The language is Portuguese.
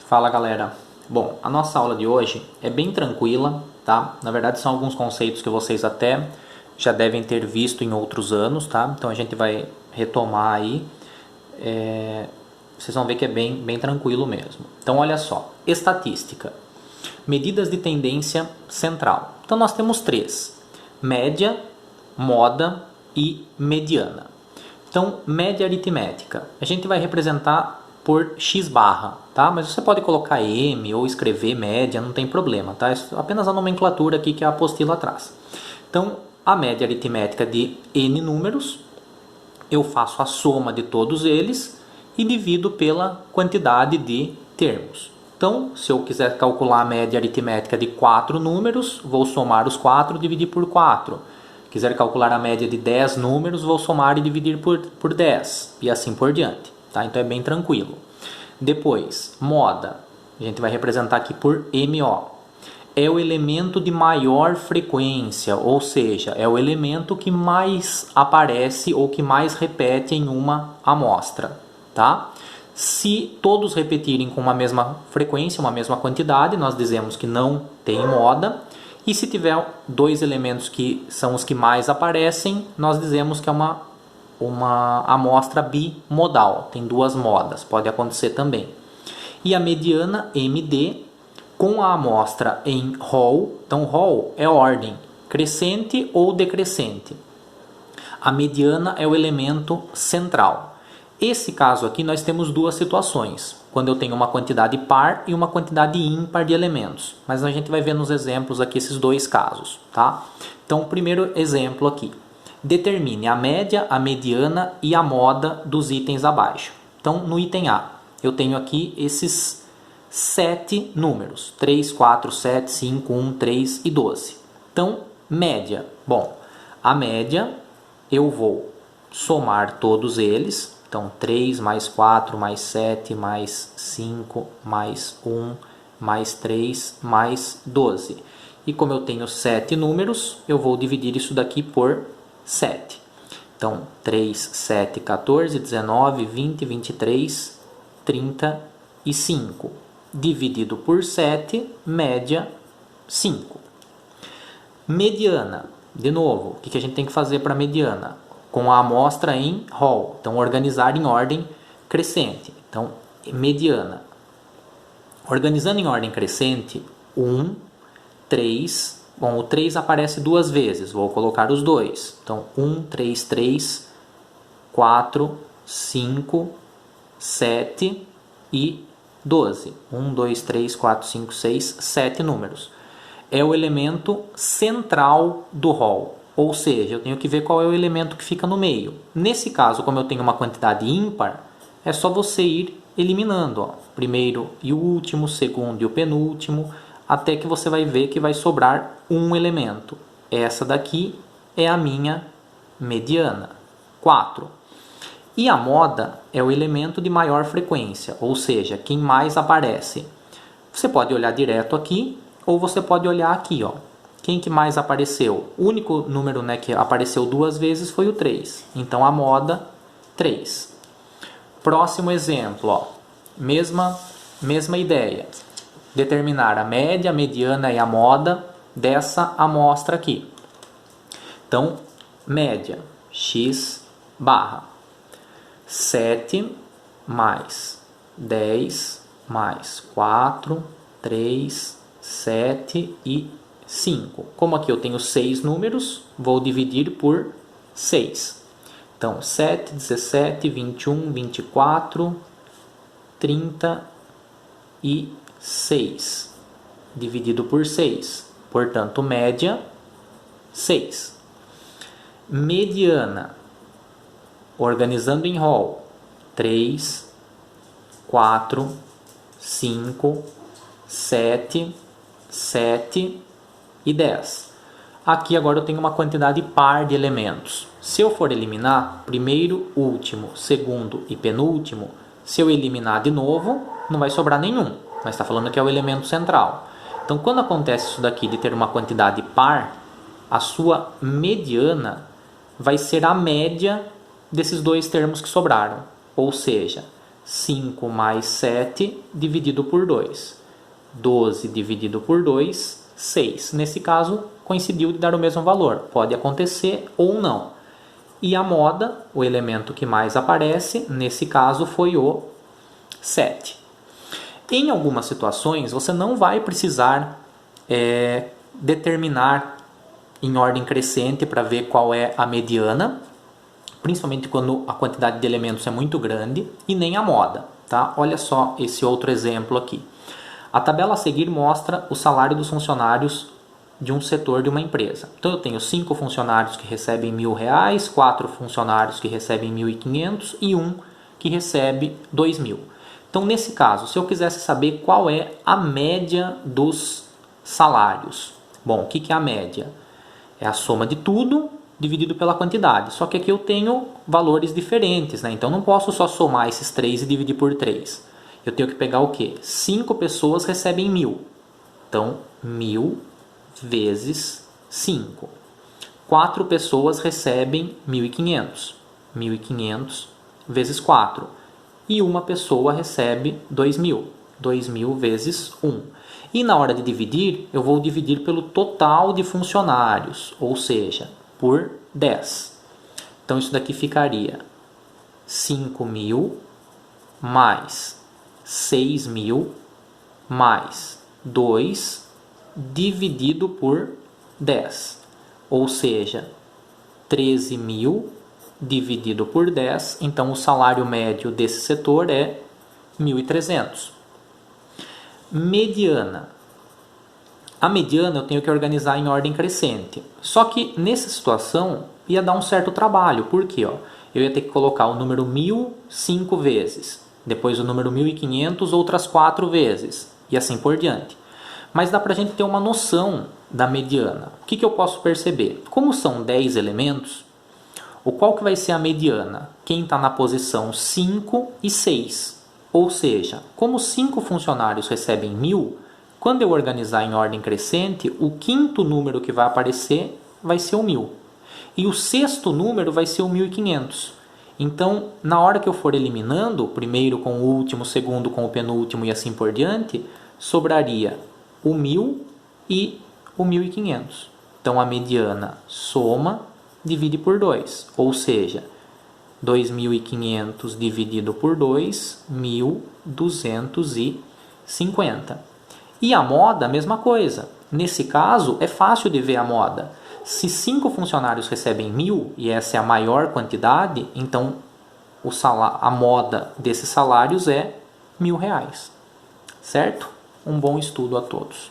Fala galera, bom, a nossa aula de hoje é bem tranquila, tá? Na verdade são alguns conceitos que vocês até já devem ter visto em outros anos, tá? Então a gente vai retomar aí, vocês vão ver que é bem tranquilo mesmo. Então olha só, estatística, medidas de tendência central. Então nós temos três, média, moda e mediana. Então média aritmética, a gente vai representar por x barra, tá? Mas você pode colocar m ou escrever média, não tem problema, tá? É apenas a nomenclatura aqui que a apostila traz. Então, a média aritmética de n números, eu faço a soma de todos eles e divido pela quantidade de termos. Então, se eu quiser calcular a média aritmética de 4 números, vou somar os 4 e dividir por 4. Quiser calcular a média de 10 números, vou somar e dividir por 10 e assim por diante. Tá? Então é bem tranquilo. Depois, moda. A gente vai representar aqui por MO. É o elemento de maior frequência, ou seja, é o elemento que mais aparece ou que mais repete em uma amostra. Tá? Se todos repetirem com uma mesma frequência, uma mesma quantidade, nós dizemos que não tem moda. E se tiver dois elementos que são os que mais aparecem, nós dizemos que é uma amostra bimodal, tem duas modas, pode acontecer também. E a mediana MD com a amostra em rol, então rol é ordem, crescente ou decrescente. A mediana é o elemento central. Esse caso aqui nós temos duas situações, quando eu tenho uma quantidade par e uma quantidade ímpar de elementos. Mas a gente vai ver nos exemplos aqui esses dois casos, tá? Então, o primeiro exemplo aqui. Determine a média, a mediana e a moda dos itens abaixo. Então, no item A, eu tenho aqui esses 7 números. 3, 4, 7, 5, 1, 3 e 12. Então, média. Bom, a média eu vou somar todos eles. Então, 3 mais 4 mais 7 mais 5 mais 1 mais 3 mais 12. E como eu tenho 7 números, eu vou dividir isso daqui por 7. Então, 3, 7, 14, 19, 20, 23, 35. Dividido por 7, média 5. Mediana. De novo, o que a gente tem que fazer para mediana? Com a amostra em rol. Então, organizar em ordem crescente. Então, mediana. Organizando em ordem crescente, 1, 3. Bom, o 3 aparece duas vezes. Vou colocar os dois. Então, 1, 3, 3, 4, 5, 7 e 12. 1, 2, 3, 4, 5, 6, 7 números. É o elemento central do rol. Ou seja, eu tenho que ver qual é o elemento que fica no meio. Nesse caso, como eu tenho uma quantidade ímpar, é só você ir eliminando. Ó. Primeiro e o último, segundo e o penúltimo, até que você vai ver que vai sobrar um elemento. Essa daqui é a minha mediana, 4. E a moda é o elemento de maior frequência, ou seja, quem mais aparece. Você pode olhar direto aqui, ou você pode olhar aqui, ó. Quem que mais apareceu? O único número, né, que apareceu duas vezes foi o 3. Então, a moda, 3. Próximo exemplo, ó. Mesma ideia. Determinar a média, a mediana e a moda dessa amostra aqui. Então, média, x barra 7 mais 10 mais 4, 3, 7 e 5. Como aqui eu tenho 6 números, vou dividir por 6. Então, 7, 17, 21, 24, 36. Dividido por 6. Portanto, média, 6. Mediana. Organizando em rol. 3, 4, 5, 7, 7 e 10. Aqui agora eu tenho uma quantidade par de elementos. Se eu for eliminar primeiro, último, segundo e penúltimo, se eu eliminar de novo, não vai sobrar nenhum. Mas está falando que é o elemento central. Então, quando acontece isso daqui de ter uma quantidade par, a sua mediana vai ser a média desses dois termos que sobraram. Ou seja, 5 mais 7 dividido por 2. 12 dividido por 2, 6. Nesse caso, coincidiu de dar o mesmo valor. Pode acontecer ou não. E a moda, o elemento que mais aparece, nesse caso foi o 7. Em algumas situações, você não vai precisar determinar em ordem crescente para ver qual é a mediana, principalmente quando a quantidade de elementos é muito grande, e nem a moda. Tá? Olha só esse outro exemplo aqui. A tabela a seguir mostra o salário dos funcionários de um setor de uma empresa. Então eu tenho 5 funcionários que recebem R$1.000, 4 funcionários que recebem 1.500 e 1 que recebe 2.000. Então nesse caso, se eu quisesse saber qual é a média dos salários. Bom, o que é a média? É a soma de tudo dividido pela quantidade. Só que aqui eu tenho valores diferentes, né? Então não posso só somar esses 3 e dividir por 3. Eu tenho que pegar o quê? 5 pessoas recebem 1.000. Então, 1.000 vezes 5. 4 pessoas recebem 1.500. 1.500 vezes 4. E uma pessoa recebe 2.000. 2.000 vezes 1. E na hora de dividir, eu vou dividir pelo total de funcionários, ou seja, por 10. Então isso daqui ficaria 5.000 mais 6.000 mais 2 dividido por 10. Ou seja, 13.000 dividido por 10. Então o salário médio desse setor é 1.300. Mediana. A mediana eu tenho que organizar em ordem crescente. Só que nessa situação ia dar um certo trabalho. Por quê? Eu ia ter que colocar o número 1.000 5 vezes. Depois o número 1.500 outras 4 vezes. E assim por diante. Mas dá para a gente ter uma noção da mediana. O que eu posso perceber? Como são 10 elementos, qual que vai ser a mediana? Quem está na posição 5 e 6. Ou seja, como 5 funcionários recebem 1.000, quando eu organizar em ordem crescente, o quinto número que vai aparecer vai ser o 1.000. E o sexto número vai ser o 1.500. Então, na hora que eu for eliminando, o primeiro com o último, o segundo com o penúltimo e assim por diante, sobraria o 1.000 e o 1.500. Então, a mediana soma, divide por 2. Ou seja, 2.500 dividido por 2, 1.250. E a moda, a mesma coisa. Nesse caso, é fácil de ver a moda. Se 5 funcionários recebem 1.000, e essa é a maior quantidade, então a moda desses salários é R$1.000. Certo? Um bom estudo a todos.